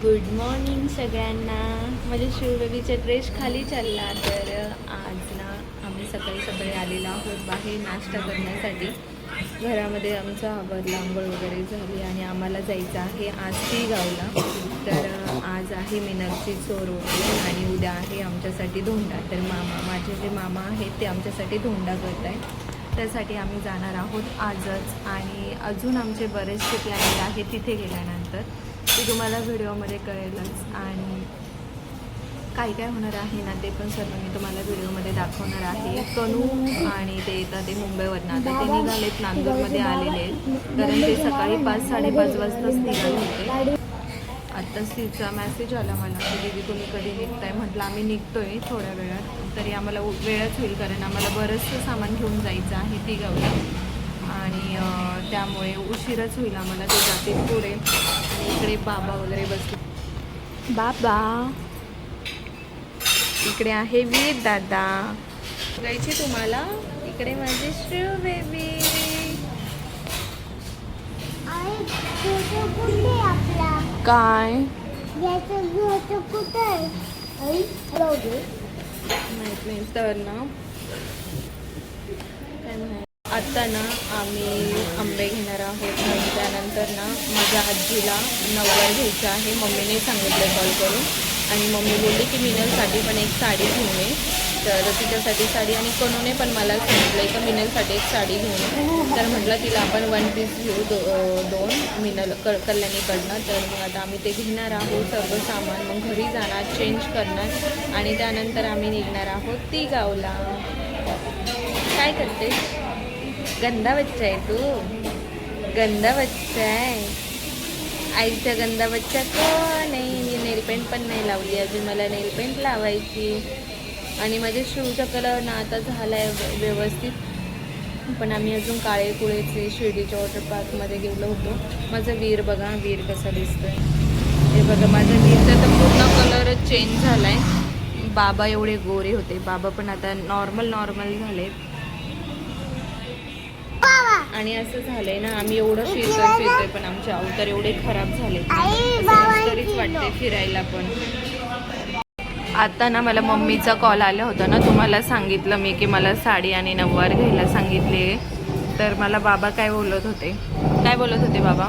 Good morning सगळ्यांना. माझ्या शिवबेबीचा dress खाली चालला. तर आज ना आम्ही सकाळी सकाळी आलेलो आहोत बाहेर नाश्ता करण्यासाठी. घरामध्ये आमचा आवरला, आंघोळ वगैरे झाली आणि आम्हाला जायचं आहे आज गावला. तर आज आहे मिनरची चोरवडी आणि उद्या आहे आमच्यासाठी धोंडा. तर माझे जे मामा आहेत ते आमच्यासाठी धोंडा करत आहेत. त्यासाठी आम्ही जाणार आहोत आजच. आणि अजून आमचे बरेचसे प्लॅनिंग आहे तिथे गेल्यानंतर ते तुम्हाला व्हिडिओमध्ये कळेलच. आणि काय काय होणार आहे ना ते पण सर्व मी तुम्हाला व्हिडिओमध्ये दाखवणार आहे. कनू आणि ते येतात ते मुंबईवरनं. आता ते निघालेत, नांदूरमध्ये आलेले आहेत. कारण ते सकाळी 5-5:30 वाजताच निघाले होते. आत्ताच तिचा मेसेज आला मला की दीदी तुम्ही कधी निघताय. म्हटलं आम्ही निघतोय थोड्या वेळात. तरी आम्हाला वेळच होईल कारण आम्हाला बरंचसं सामान घेऊन जायचं आहे तिघावला. आणि त्यामुळे उशीरच होईल आम्हाला. ते जातील पुढे. आणि इकडे बाबा वगैरे बसले. बाबा इकडे आहे वीर दादा. जायची तुम्हाला. इकडे माझी श्रीव बेबी. काय माहित नाही तर ना काय म्हणाय. आत्ता ना आम्ही आंबे घेणार आहोत आणि त्यानंतर ना माझ्या आजीला नववार घ्यायचं आहे. मम्मीने सांगितलं कॉल करून. आणि मम्मी बोलली की मिनलसाठी पण एक साडी घेऊन ये. तर तिच्यासाठी साडी. आणि कनूने पण मला सांगितलं की मिनलसाठी एक साडी घेऊन ये. तर म्हटलं तिला आपण 1 पीस घेऊ दोन मिनल कल्याणीकडनं. तर मग आता आम्ही ते घेणार आहोत सर्व सामान. मग घरी जाणार, चेंज करणार आणि त्यानंतर आम्ही निघणार आहोत ती गावला. काय करते? गंदा बच्चा आहे तू. गंदा बच्चा आहे. आईचा गंदा बच्चा कोण आहे? मी नेल पेंट पण नाही लावली अजून. मला नेल पेंट लावायची. आणि माझ्या शूचा कलर ना आता झाला आहे व्यवस्थित. पण आम्ही अजून काळे कुळेचे शिर्डीच्या वॉटर पार्कमध्ये गेलो होतो. माझं वीर बघा, वीर कसा दिसतोय हे बघा. माझा वीरचा तर पूर्ण कलरच चेंज झाला आहे. बाबा एवढे गोरे होते, बाबा पण आता नॉर्मल झाले. आणि असं झालंय ना आम्ही एवढं फिरतोय पण आमचे अवतार एवढे खराब झाले तरीच वाटते फिरायला पण. आता ना मला मम्मीचा कॉल आला होता ना, तुम्हाला सांगितलं मी की मला साडी आणि नऊवार घ्यायला सांगितले. तर मला बाबा काय बोलत होते बाबा?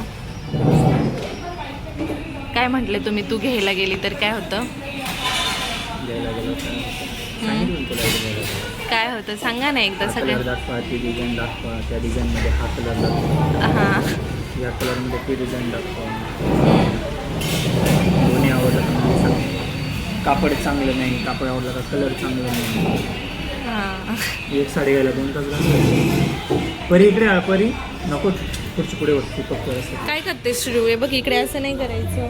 काय म्हटले तुम्ही? तू घ्यायला गेली तर काय होतं? काय होतं सांगा ना एकदा. सगळं दाखवा, ती डिझाईन दाखवा, त्या डिझाईनमध्ये हा कलर दाखवा, हां या कलरमध्ये ती डिझाईन दाखवा. दोन्ही आवडलं तर मला सांग. कापड चांगलं नाही, कापड आवडलं का कलर चांगलं नाही. हां एक साडी घ्यायला 2 तास लागले. परी इकडे आ. परी नको खुर्ची पुढे वरती फक्त असं. काय करते श्रू? हे बघ इकडे असं नाही करायचं.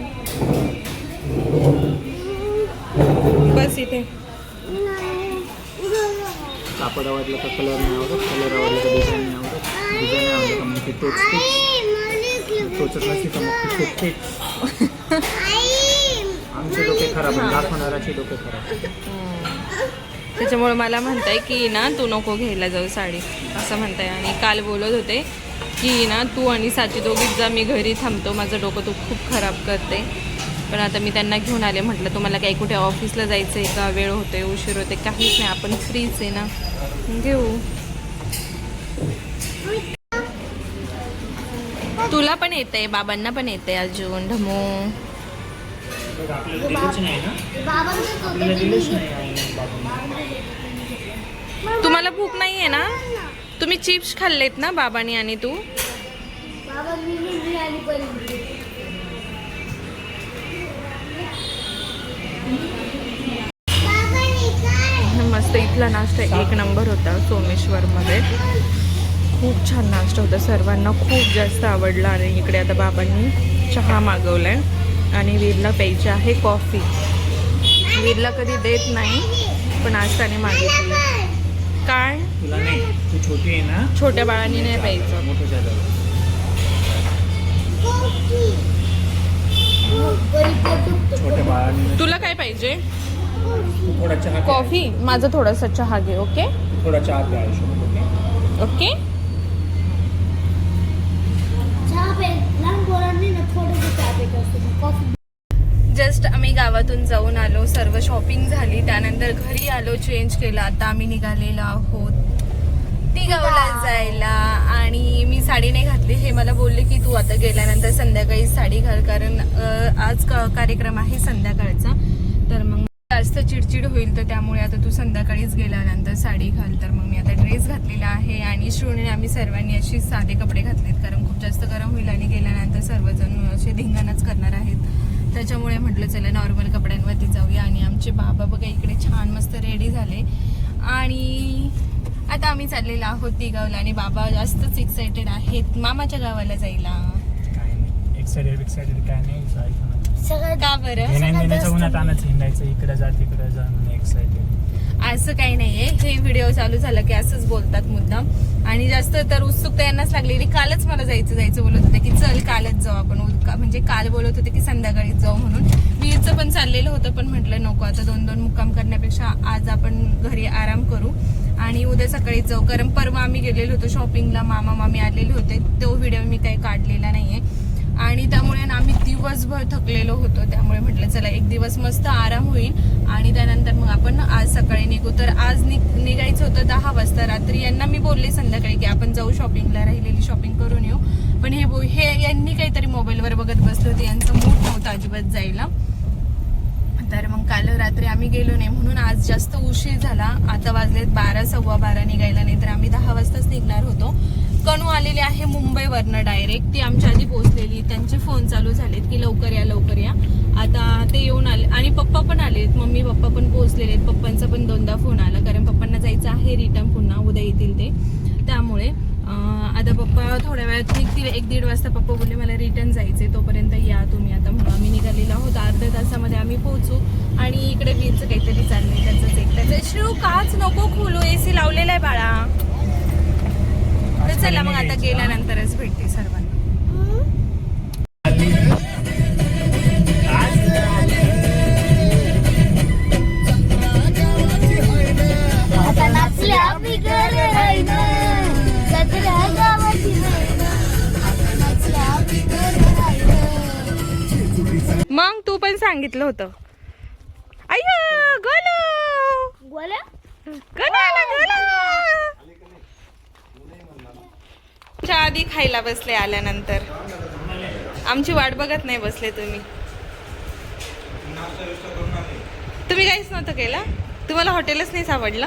बस इथे. कापड आवडलं का कलर नाही आवडत, कलर आवडलं का डिझाईन नाही आवडत, डिझाईन नाही आवडलं का मग ती टोचत नसते का मग ती टोचतेच. आमचे डोके खराब आहे, दाखवणाराचे डोके खराब. त्याच्यामुळे मला म्हणताय की ना तू नको घ्यायला जाऊ साडी असं म्हणताय. आणि काल बोलत होते की ना तू आणि साची दोघीच जा, मी घरी थांबतो, माझं डोकं तू खूप खराब करते. पण आता मी त्यांना घेऊन आले. म्हटलं तुम्हाला काही कुठे ऑफिसला जायचं आहे का? वेळ होते, उशीर होते? काहीच नाही, आपण फ्रीच आहे ना, घेऊ. तुला पण येतंय, बाबांना पण येतंय अजून. ढमू तुम्हाला भूक नाही आहे ना? तुम्ही चिप्स खाल्लेत ना बाबांनी आणि तू? मस्त. इथला नाश्ता 1 नंबर होता सोमेश्वरमध्ये. खूप छान नाश्ता होता, सर्वांना खूप जास्त आवडला. आणि इकडे आता बाबांनी चहा मागवला आहे आणि वीरला प्यायची आहे कॉफी. वीरला कधी देत नाही पण आज त्याने मागितली. काय? तुला नाही, तू छोटी आहे ना, छोट्या बाळांनी नाही प्यायचं. मोठं झालं. छोट्या बाळांनी. तुला काय पाहिजे? थोडा चहा, कॉफी? माझं थोडासा चहा घे. ओके थोडा चहा प्या आयुष्यात. ओके. जस्ट आम्ही गावातून जाऊन आलो, सर्व शॉपिंग झाली, त्यानंतर घरी आलो, चेंज केलं. आता आम्ही निघालेलो आहोत तिगावला जायला. आणि मी साडी नाही घातली, हे मला बोलले की तू आता गेल्यानंतर संध्याकाळी साडी घाल, कारण आज कार्यक्रम आहे संध्याकाळचा, तर मग जास्त चिडचिड होईल, तर त्यामुळे आता तू संध्याकाळीच गेल्यानंतर साडी घाल. तर मग मी आता ड्रेस घातलेला आहे आणि श्रुने आम्ही सर्वांनी अशी साधे कपडे घातलेत, कारण खूप जास्त गरम होईल आणि गेल्यानंतर सर्वजण असे धिंगाणच करणार आहेत. त्याच्यामुळे म्हटलं चला नॉर्मल कपड्यांवरती जाऊया. आणि आमचे बाबा बघा इकडे छान मस्त रेडी झाले आणि आता आम्ही चाललेलो आहोत तिगावला. आणि बाबा जास्तच एक्सायटेड आहेत मामाच्या गावाला जायला. काय नाही एक्साइटेड काय नाही का बरं? घेण्याचं उन्हात आणायचं, हिंडायचं, इकडे जा तिकडे जा, एक्साइटेड. असं काही नाहीये, हे व्हिडिओ चालू झाला की असंच बोलतात मुद्दाम. आणि जास्त तर उत्सुकता यांनाच लागलेली. कालच मला जायचं बोलत होते की चल कालच जाऊ आपण, म्हणजे काल बोलत होते की संध्याकाळीच जाऊ म्हणून. वीरचं पण चाललेलं होतं, पण म्हटलं नको, आता 2-2 मुक्काम करण्यापेक्षा आज आपण घरी आराम करू आणि उद्या सकाळीच जाऊ. कारण परवा आम्ही गेलेलो होतो शॉपिंगला, मामा मामी आलेले होते, तो व्हिडिओ मी काही काढलेला नाहीये. आणि त्यामुळे आम्ही दिवसभर थकलेलो होतो, त्यामुळे म्हटलं चला एक दिवस मस्त आराम होईल आणि त्यानंतर मग आपण आज सकाळी निघू. तर आज निघायचं होतं 10 वाजता रात्री. यांना मी बोलले संध्याकाळी की आपण जाऊ शॉपिंगला, राहिलेली शॉपिंग करून येऊ, पण हे यांनी काहीतरी मोबाईलवर बघत बसले होते, यांचं मूड नव्हतं अजिबात जायला. तर मग काल रात्री आम्ही गेलो नाही, म्हणून आज जास्त उशीर झाला. आता वाजलेत 12, 12:15 निघायला, नाही तर आम्ही 10 वाजताच निघणार होतो. कणू आलेली आहे मुंबईवरनं डायरेक्ट, ती आमच्या आधी पोहोचलेली, त्यांचे फोन चालू झालेत की लवकर या. आता ते येऊन आले आणि पप्पा पण आलेत, मम्मी पप्पा पण पोहोचलेले आहेत. पप्पांचा पण 2दा फोन आला, कारण पप्पांना जायचं आहे रिटर्न, पुन्हा उद्या येतील ते. त्यामुळे आता पप्पा थोड्या वेळात निघतील, 1-1.5 वाजता पप्पा बोलले मला रिटर्न जायचे, तोपर्यंत या तुम्ही आता. म्हणून आम्ही निघालेलो आहोत, अर्ध्या तासामध्ये आम्ही पोहोचू. आणि इकडे वीरचं काहीतरी चाललंय, त्याचंच एकट्याचं. श्रू काच नको खोलू, AC लावलेला आहे बाळा. तर चला मग आता गेल्यानंतरच भेटते सर्वांना. मग तू पण सांगितलं होतं. अय्या गोलो आधी खायला बसले, आल्यानंतर आमची वाट बघत नाही बसले. तुम्ही काहीच नव्हतं केलं, तुम्हाला हॉटेलच नाही सापडलं.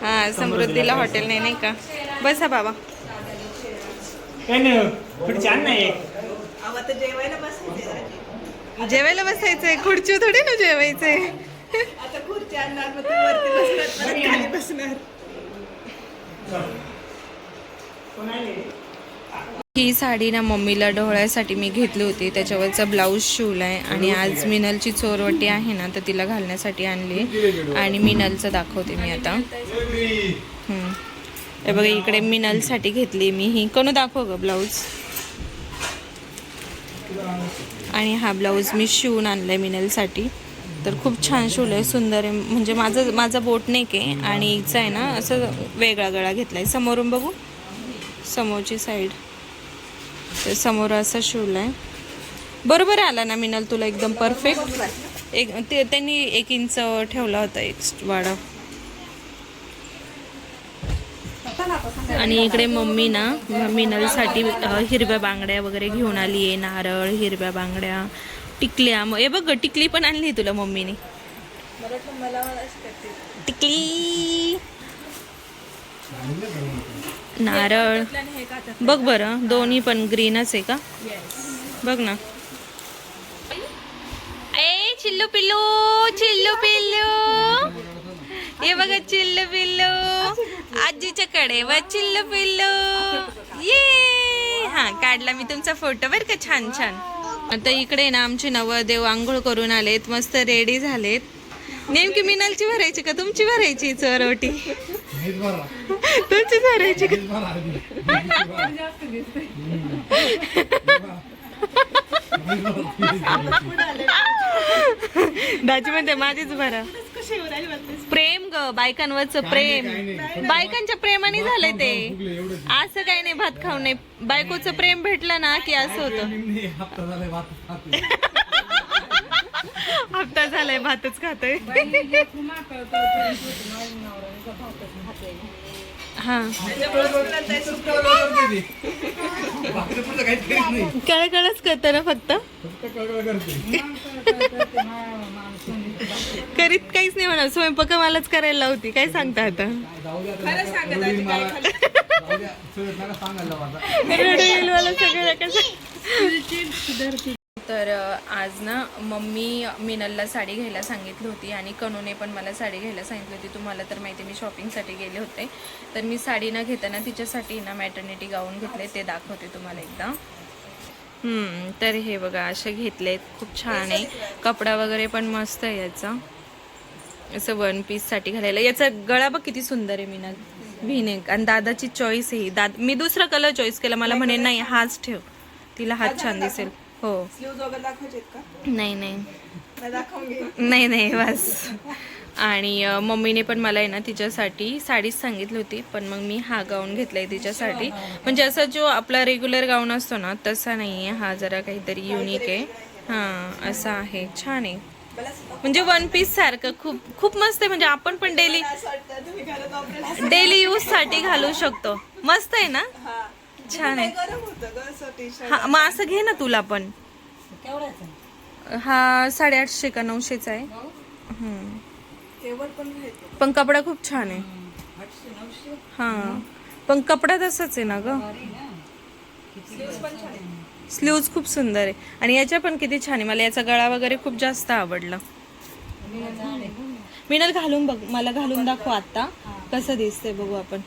हा समृद्धीला हॉटेल नाही का? बसा बाबा. जेवायला बसायचंय, खुर्ची थोडी ना जेवायचंय. ही साडी ना मम्मीला डोळ्यासाठी मी घेतली होती, त्याच्यावरचा ब्लाऊज शिवलाय. आणि आज मिनलची चोरवटी आहे ना, तर तिला घालण्यासाठी आणली. आणि मिनलचं दाखवते मी आता. हे बघा इकडे मिनलसाठी घेतली मी ही. कोण दाखव ग ब्लाऊज. आणि हा ब्लाऊज मी शिवून आणलाय मिनलसाठी. तर खूप छान शिवलंय, सुंदर आहे. म्हणजे माझा बोट नेक आहे आणि हिचा आहे ना असं वेगळा गळा घेतलाय. समोरून बघू, समोरची साईड, तर समोर असं शिवलाय. बरोबर आला ना मिनल तुला? एकदम परफेक्ट. त्यांनी 1 इंच ठेवला होता एक्स्ट्रा. आणि इकडे मम्मी ना मिनलसाठी हिरव्या बांगड्या वगैरे घेऊन आली आहे. नारळ, हिरव्या बांगड्या, टिकल्या. हे बघ टिकली पण आणली तुला मम्मीने. टिकली, नारळ. बघ बरं, दोन्ही पण ग्रीनच आहे का? बघ ना. ए चिल्लू पिल्लू, चिल्लू पिल्लू, हे बघा चिल्लू पिल्लू आजीच्या कडे व चिल्लू पिल्लू. ये हा काढला मी तुमचा फोटो बरं का, छान छान. आता इकडे ना आमचे नवरदेव आंघोळ करून आलेत, मस्त रेडी झालेत. नेमकी मिनलची भरायची का तुमची भरायची चोरवटी? तुमची भरायची का? दाजी म्हणते माझीच भरा. प्रेम ग, ग बायकांवरच प्रेम, बायकांच्या प्रेमाने झालंय ते. असं काही नाही भात खाऊ नये, बायकोचं प्रेम भेटलं ना की असं होतं. हप्ता झालाय भातच खातोय. हा कळकळच करत ना फक्त, करीत काहीच नाही म्हणा. स्वयंपाक मलाच करायला लावती. काय सांगता आता, तर आज ना मम्मी मिनलला साडी घ्यायला सांगितली होती आणि कनूने पण मला साडी घ्यायला सांगितली होती. तुम्हाला तर माहिती मी शॉपिंगसाठी गेले होते. तर मी साडी न घेताना तिच्यासाठी ना मॅटर्निटी गाऊन घेतले, ते दाखवते तुम्हाला एकदा. तर हे बघा असे घेतलेत, खूप छान आहे. कपडा वगैरे पण मस्त आहे याचा, असं वन पीससाठी घालायला. याचा गळा बघ किती सुंदर आहे मिनल, व्हीनेक. आणि दादाची चॉईस आहे. मी दुसरा कलर चॉईस केला, मला म्हणे नाही हाच ठेव, तिला हाच छान दिसेल. हो नाही नाही बस. आणि मम्मीने पण मला आहे ना तिच्यासाठी साडीच सांगितली होती, पण मग मी हा गाऊन घेतलाय तिच्यासाठी. म्हणजे असा जो आपला रेग्युलर गाऊन असतो ना तसा नाही आहे हा, जरा काहीतरी युनिक आहे. हां असा आहे, छान आहे. म्हणजे वन पीस सारखं खूप खूप मस्त आहे. म्हणजे आपण पण डेली यूज साठी घालू शकतो. मस्त आहे ना, छान आहे. हा मग असं घे ना तुला पण. हा 850 का 900चा आहे. पण कपडा खूप छान आहे. हा पण कपडा तसाच आहे ना ग. स्लीव्ज खूप सुंदर आहे आणि याच्या पण किती छान आहे. मला याचा गळा वगैरे खूप जास्त आवडला. मिनल घालून बघ, मला घालून दाखव आता कसं दिसतंय बघू आपण.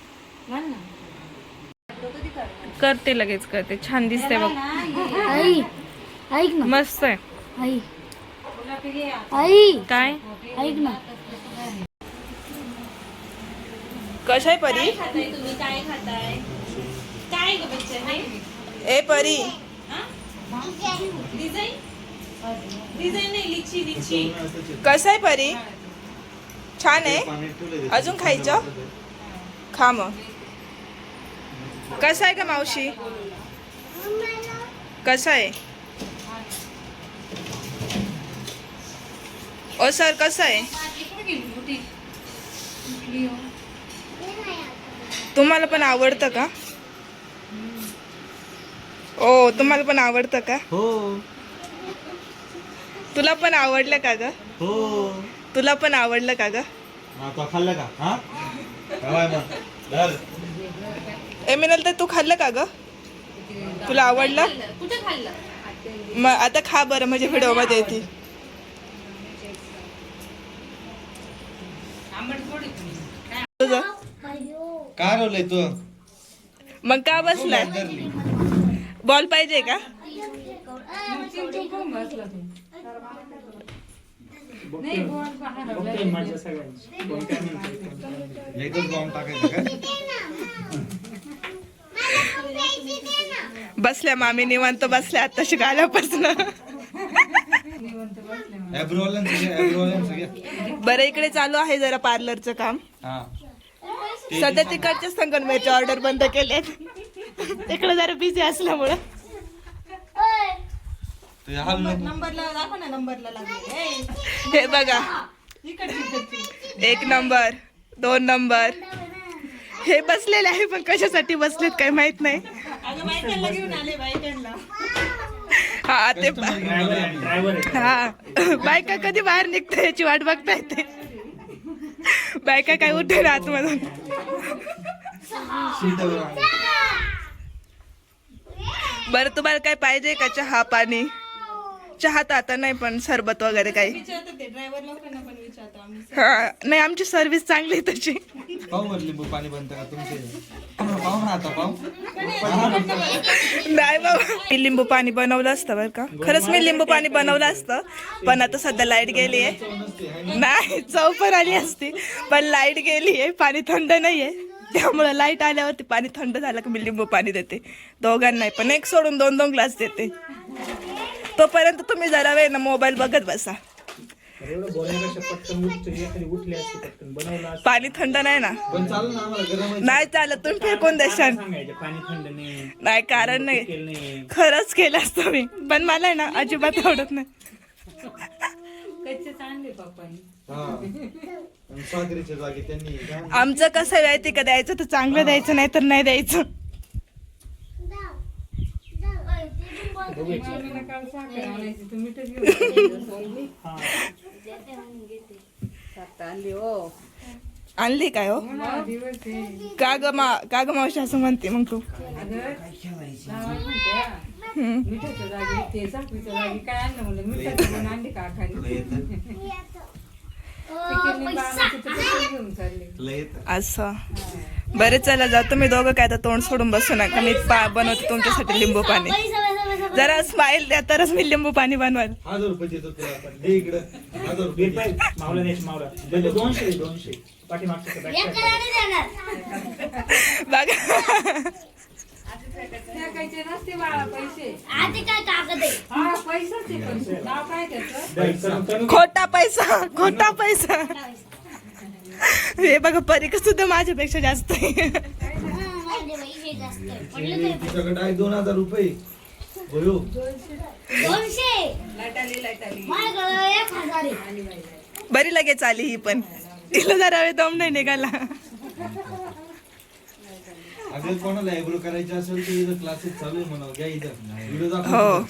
करते लगेच करते, छान दिसते बघ. मस्त आहे. काय कशा आहे परी? तुम्ही काय खाताय? काय ग बच्चे? ए परी, डिझाईन डिझाईन नाही, लिची लिची. कसं आहे परी? छान आहे. अजून खायचं? खा मग. कसं आहे का मावशी? कसं आहे? ओ सर कसं आहे? तुम्हाला पण आवडतं का? ओ तुम्हाला पण आवडतं का? हो तुला पण आवडलं का ग? हो. तुला पण आवडलं का ग? तो खाल्लं का? हा ए मिनल तर तू खाल्लं का ग? तुला आवडलं? कुठे खाल्लं? मग आता खा बरं, म्हणजे व्हिडिओ मध्ये येते. तुझं काय रोलय तू? मग का बसलाय? बॉल पाहिजे का? एकच बॉम्ब टाकायचं का? बसल्या मामी निवांत बसल्या आताशी आल्यापासून. बरं इकडे चालू आहे जरा पार्लरचं काम. सध्या तिकडच्या संगमनेरची ऑर्डर बंद केले, तिकडे जरा बिझी असल्यामुळं. हे बघा 1 नंबर 2 नंबर हे बसलेले आहे, पण कशासाठी बसलेत काय माहित नाही. हा ते हा बायका कधी बाहेर निघते याची वाट बघता येते. बायका काय उठे ना आतमधून. बरं तुम्हाला काय पाहिजे का? चहा पाणी? चहा तर आता नाही, पण सरबत वगैरे काही. हा नाही आमची सर्व्हिस चांगली आहे तशी. पाहू लिंबू पाणी बनतं का तुमचे? पाहू ना आता पाहू. नाही बाबा मी लिंबू पाणी बनवलं असतं बरं का, खरंच मी लिंबू पाणी बनवलं असतं, पण आता सध्या लाईट गेली आहे. नाही चव पण आली असती, पण लाईट गेली आहे, पाणी थंड नाहीये, त्यामुळं लाईट आल्यावरती पाणी थंड झालं की मी लिंबू पाणी देते दोघांनाही, पण एक सोडून 2-2 ग्लास देते. तोपर्यंत तुम्ही जरा वेळ ना मोबाईल बघत बसा. एवढं बोलायपेक्षा पटकन उठली एखादी उठली असते पटकन बनवलं असतं. पाणी थंड नाही ना पण चालेल ना आम्हाला गरम आहे. नाही चालत तुम्ही फेकून देशाल सांगायचं पाणी थंड नाही नाही कारण नाही केलं नाही. खरंच केलं असतं मी पण मला आहे ना अजिबात आवडत नाही कच्चे चांगले पप्पानी. हा आणि सागरीच्या जागी त्यांनी काय आमचं कसं आहे माहिती का द्यायचं तर चांगलं द्यायचं नाही तर नाही द्यायचं आणली काय हो का ग मावशी असं म्हणते मग तू मिठाच्या जागी ते साखरेच्या जागी काय आणलं म्हणलं मिठाचं म्हणून आणली का आखारी घेऊन चालले असं बरे चला जातो मी दोघं काय तर तोंड सोडून बसू नका मी बनवते तुमच्यासाठी लिंबू पाणी जरा स्माईल द्या तरच मी लिंबू पाणी बनवाल 1000 रुपये देतो तुला आपण दे इकडं 1000 रुपये बीर पाहिजे मावला द्यायची मावला दिले 200 पाठीमागचं बॅग बघा फेकायचे नसते बाळा पैसे आधी काय कागद आहे हा पैसाच आहे पैसे नाव काय त्याचं खोटा पैसा हे बघा परीक्षा सुद्धा माझ्यापेक्षा जास्त आहे माझे पैसे जास्त आहे. पडलं तरी तुझ्याकडे आहे 2000 रुपये बोलो 200 माझ्याकडे 1000 आहे. बरी लगेच आली ही पण तिला जरा वेळ दम नाही निघाला अगर कोणाला एब्रो करायचं असेल तर इथं क्लासेस चालू आहे म्हणा घ्या इथं व्हिडिओ हो दाखव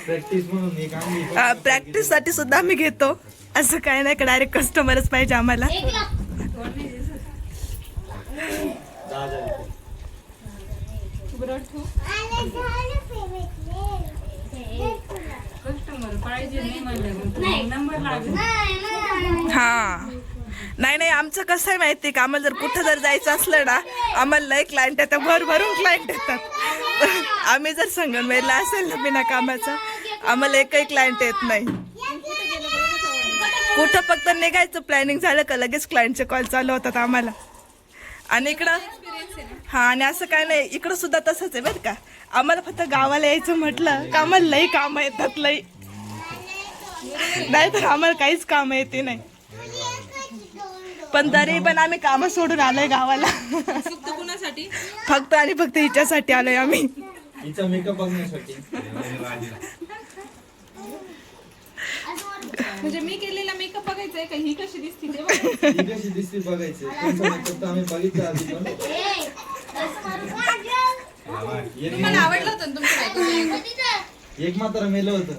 प्रॅक्टिस म्हणून एक आम्ही प्रॅक्टिस साठी सुद्धा आम्ही घेतो असं काय नाही का डायरेक्ट कस्टमरच पाहिजे आम्हाला 1 लाख 10,000 कस्टमर पाहिजे नाही म्हणलं नंबर लागला हा नाही आमचं कसं आहे माहिती का आम्हाला जर कुठं जर जायचं असलं ना आम्हाला लय क्लायंट येतात भरभरून क्लायंट येतात आम्ही जर संगमनेरला असेल ना बिना कामाचं आम्हाला एकही क्लायंट येत नाही कुठं फक्त निघायचं प्लॅनिंग झालं का लगेच क्लायंटचे कॉल चालू होतात आम्हाला आणि इकडं हा आणि असं काय नाही इकडं सुद्धा तसंच आहे बरं का आम्हाला फक्त गावाला यायचं म्हटलं का आम्हाला लई कामं येतात लई नाही तर आम्हाला काहीच कामं येते नाही पण तरी पण आम्ही कामं सोडून आलोय गावाला फक्त आणि फक्त हिच्यासाठी आलोय आम्ही हिचा मेकअप बघण्यासाठी म्हणजे मी केलेला मेकअप बघायचा आहे का ही कशी दिसते ते ही कशी दिसते बघायचं तुमचा मेकअप तर आम्ही बघितला आधी पण मला आवडलं होतं ना तुमचं एक मात्र मेलं होतं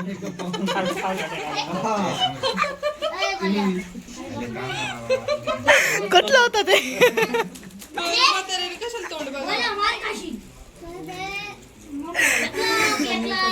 मेकअप पाहून हा. तुम्ही कुठलं होतं ते मला मार खाशी. एक लाख.